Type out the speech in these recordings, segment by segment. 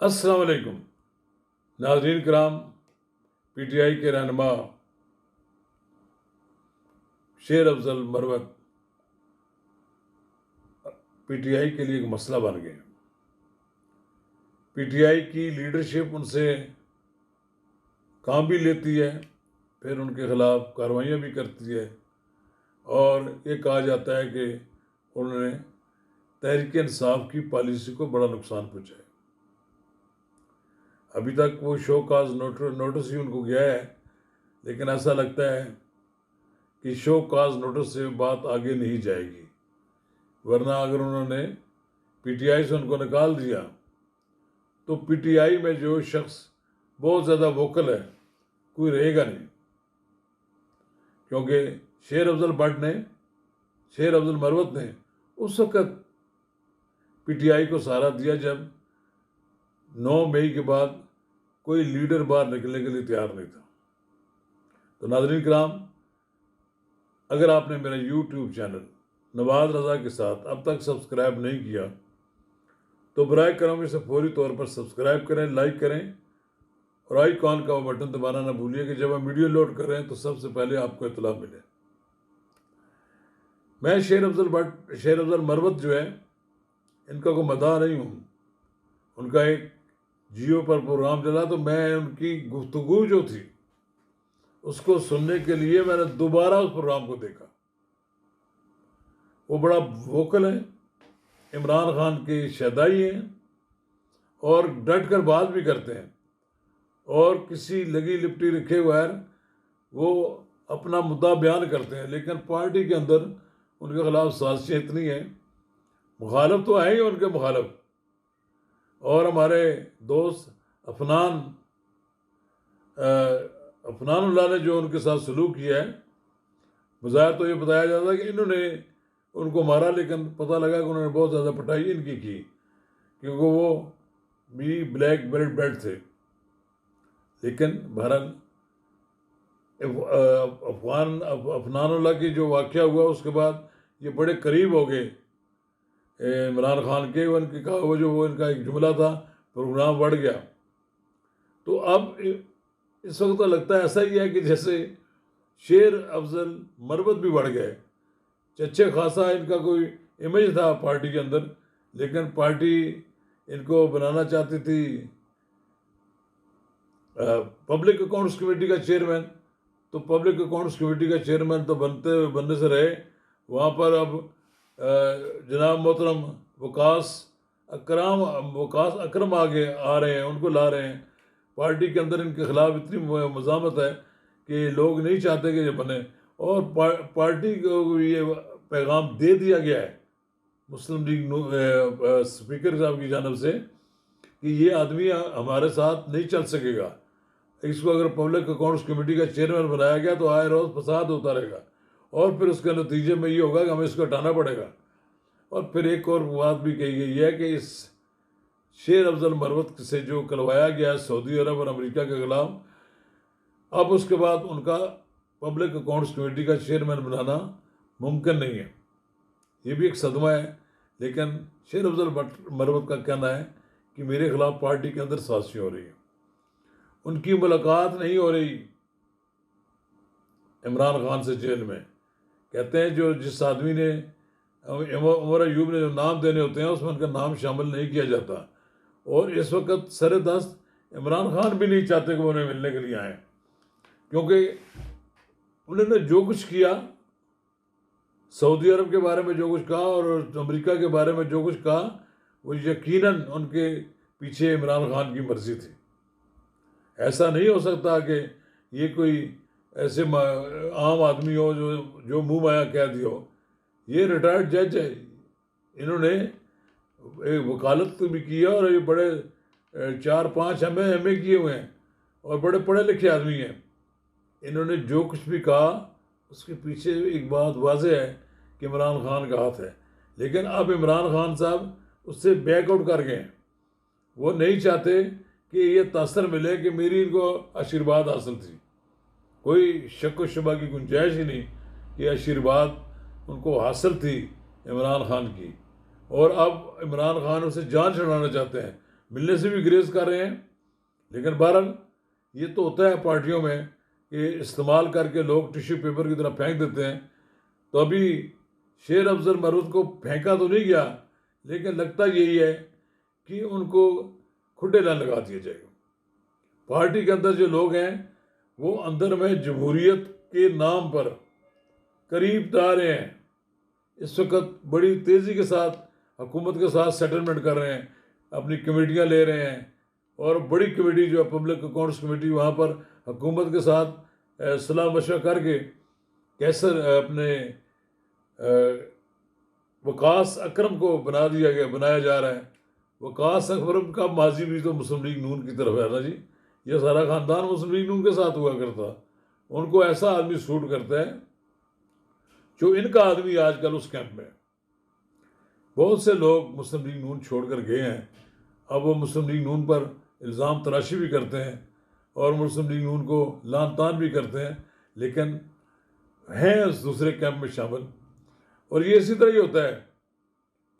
अस्सलाम वालेकुम नाज़रीन कराम। पीटीआई के रहनुमा शेर अफजल मरवत पीटीआई के लिए एक मसला बन गए। पीटीआई की लीडरशिप उनसे काम भी लेती है, फिर उनके खिलाफ कार्रवाइयाँ भी करती है, और ये कहा जाता है कि उन्होंने तहरीक इंसाफ की पॉलिसी को बड़ा नुकसान पहुँचाया। अभी तक वो शो काज नोटिस ही उनको गया है, लेकिन ऐसा लगता है कि शो काज नोटिस से बात आगे नहीं जाएगी। वरना अगर उन्होंने पीटीआई से उनको निकाल दिया तो पीटीआई में जो शख्स बहुत ज़्यादा वोकल है कोई रहेगा नहीं, क्योंकि शेर अफजल मरवत ने उस वक़्त पीटीआई को सहारा दिया जब 9 मई के बाद कोई लीडर बाहर निकलने के लिए तैयार नहीं था। तो नाज़रीन कराम, अगर आपने मेरा यूट्यूब चैनल नवाज रज़ा के साथ अब तक सब्सक्राइब नहीं किया तो बराए करम इसे फौरी तौर पर सब्सक्राइब करें, लाइक करें और आइकॉन का वो बटन दबाना ना भूलिए कि जब हम वीडियो लोड कर रहे हैं तो सबसे पहले आपको इत्तला मिले। मैं शेर अफजल मरवत जो है, इनका कोई मदाह नहीं हूँ। उनका एक जियो पर प्रोग्राम चला तो मैं उनकी गुफ्तगू जो थी उसको सुनने के लिए मैंने दोबारा उस प्रोग्राम को देखा। वो बड़ा वोकल है, इमरान खान के शहदाई हैं और डट कर बात भी करते हैं, और किसी लगी लिपटी रखे बगैर वो अपना मुद्दा बयान करते हैं। लेकिन पार्टी के अंदर उनके खिलाफ साजिशें इतनी हैं, मुखालफ तो है ही उनके मुखालफ। और हमारे दोस्त अफनानुल्लाह ने जो उनके साथ सलूक किया है, बज़ाहिर तो ये बताया जाता है कि इन्होंने उनको मारा, लेकिन पता लगा कि उन्होंने बहुत ज़्यादा पिटाई इनकी की, क्योंकि वो भी ब्लैक बेल्ट थे। लेकिन बहरहाल अफनानुल्लाह की जो वाक़या हुआ उसके बाद ये बड़े करीब हो गए इमरान खान के। उनके कहा वो इनका एक जुमला था, प्रोग्राम बढ़ गया। तो अब इस वक्त तो लगता है ऐसा ही है कि जैसे शेर अफजल मरवत भी बढ़ गए। अच्छे खासा इनका कोई इमेज था पार्टी के अंदर, लेकिन पार्टी इनको बनाना चाहती थी पब्लिक अकाउंट्स कमेटी का चेयरमैन। तो पब्लिक अकाउंट्स कमेटी का चेयरमैन तो बनने से रहे, वहाँ पर अब जनाब मोहतरम वकास अकरम आगे आ रहे हैं, उनको ला रहे हैं। पार्टी के अंदर इनके खिलाफ इतनी मज़ामत है कि लोग नहीं चाहते कि ये बने, और पार्टी को ये पैगाम दे दिया गया है मुस्लिम लीग स्पीकर साहब की जानब से कि ये आदमी हमारे साथ नहीं चल सकेगा। इसको अगर पब्लिक अकाउंट्स कमेटी का चेयरमैन बनाया गया तो आए रोज़ फसाद होता रहेगा, और फिर उसके नतीजे में ये होगा कि हमें इसको हटाना पड़ेगा। और फिर एक और बात भी कही गई है कि इस शेर अफजल मरवत से जो करवाया गया है सऊदी अरब और अमेरिका के खिलाफ, अब उसके बाद उनका पब्लिक अकाउंट्स कमेटी का चेयरमैन बनाना मुमकिन नहीं है। ये भी एक सदमा है। लेकिन शेर अफजल मरवत का कहना है कि मेरे खिलाफ पार्टी के अंदर साजिश हो रही है। उनकी मुलाकात नहीं हो रही इमरान खान से जेल में। कहते हैं जो जिस आदमी ने उमर अयूब ने जो नाम देने होते हैं उसमें उनका नाम शामिल नहीं किया जाता, और इस वक्त सर दस्त इमरान खान भी नहीं चाहते कि वो उन्हें मिलने के लिए आएँ, क्योंकि उन्होंने जो कुछ किया, सऊदी अरब के बारे में जो कुछ कहा और अमेरिका के बारे में जो कुछ कहा, वो यकीनन उनके पीछे इमरान खान की मर्जी थी। ऐसा नहीं हो सकता कि ये कोई ऐसे आम आदमी हो जो मुंह माया कह दिया हो। ये रिटायर्ड जज है, इन्होंने एक वकालत भी की है, और ये बड़े 4-5 MA किए हुए हैं और बड़े पढ़े लिखे आदमी हैं। इन्होंने जो कुछ भी कहा उसके पीछे एक बात वाज़ेह है कि इमरान खान का हाथ है। लेकिन अब इमरान खान साहब उससे बैकआउट कर गए हैं। वो नहीं चाहते कि ये तासर मिले कि मेरी इनको आशीर्वाद हासिल थी। कोई शक व शुबा की गुंजाइश ही नहीं कि आशीर्वाद उनको हासिल थी इमरान खान की, और अब इमरान खान उसे जान छुड़ाना चाहते हैं। मिलने से भी ग्रेज कर रहे हैं। लेकिन बहरहाल ये तो होता है पार्टियों में कि इस्तेमाल करके लोग टिश्यू पेपर की तरह फेंक देते हैं। तो अभी शेर अफजल महमूद को फेंका तो नहीं गया, लेकिन लगता यही है कि उनको खुड्डे न लगा दिया जाएगा। पार्टी के अंदर जो लोग हैं वो अंदर में जमहूरियत के नाम पर करीब जा रहे हैं। इस वक्त बड़ी तेज़ी के साथ हुकूमत के साथ सेटलमेंट कर रहे हैं, अपनी कमेटियां ले रहे हैं, और बड़ी कमेटी जो है पब्लिक अकाउंट्स कमेटी, वहाँ पर हुकूमत के साथ सलाह मशवरा करके कैसे अपने वकास अकरम को बनाया जा रहा है। वकास अकरम का माजी भी तो मुस्लिम लीग नून की तरफ है ना जी, ये सारा ख़ानदान मुस्लिम लीग नून के साथ हुआ करता। उनको ऐसा आदमी सूट करता है जो इनका आदमी आजकल उस कैंप में। बहुत से लोग मुस्लिम लीग नून छोड़ कर गए हैं, अब वो मुस्लिम लीग नून पर इल्ज़ाम तराशी भी करते हैं और मुस्लिम लीग नून को लान तान भी करते हैं, लेकिन हैं उस दूसरे कैंप में शामिल। और ये इसी तरह ही होता है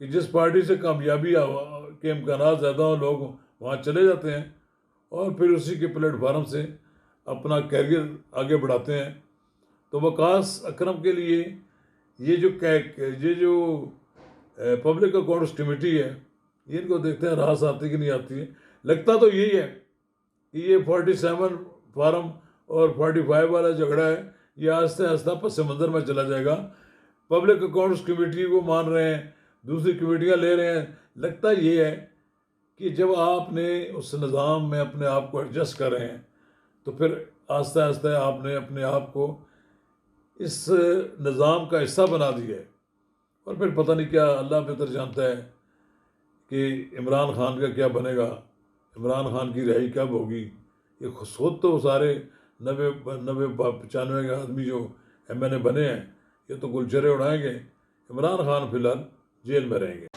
कि जिस पार्टी से कामयाबी के इम्कान ज़्यादा हो, लोग वहाँ चले जाते हैं और फिर उसी के प्लेटफार्म से अपना कैरियर आगे बढ़ाते हैं। तो वकास अकरम के लिए ये जो पब्लिक अकाउंट्स कमेटी है, इनको देखते हैं रास आती कि नहीं आती है। लगता तो यही है कि ये 47 फार्म और 45 वाला झगड़ा है, ये आहिस्ता आहिस्ता पस मंज़र में चला जाएगा। पब्लिक अकाउंट्स कमेटी को मान रहे हैं, दूसरी कमेटियाँ ले रहे हैं। लगता ये है कि जब आपने उस निज़ाम में अपने आप को एडजस्ट कर रहे हैं, तो फिर आहिस्ता आहिस्ता आपने अपने आप को इस निज़ाम का हिस्सा बना दिया है। और फिर पता नहीं क्या, अल्लाह बेहतर जानता है कि इमरान खान का क्या बनेगा, इमरान खान की रिहाई कब होगी। ये खुद तो सारे 90-95 के आदमी जो MNA बने हैं, ये तो गुलचरे उड़ाएंगे। इमरान खान फिलहाल जेल में रहेंगे।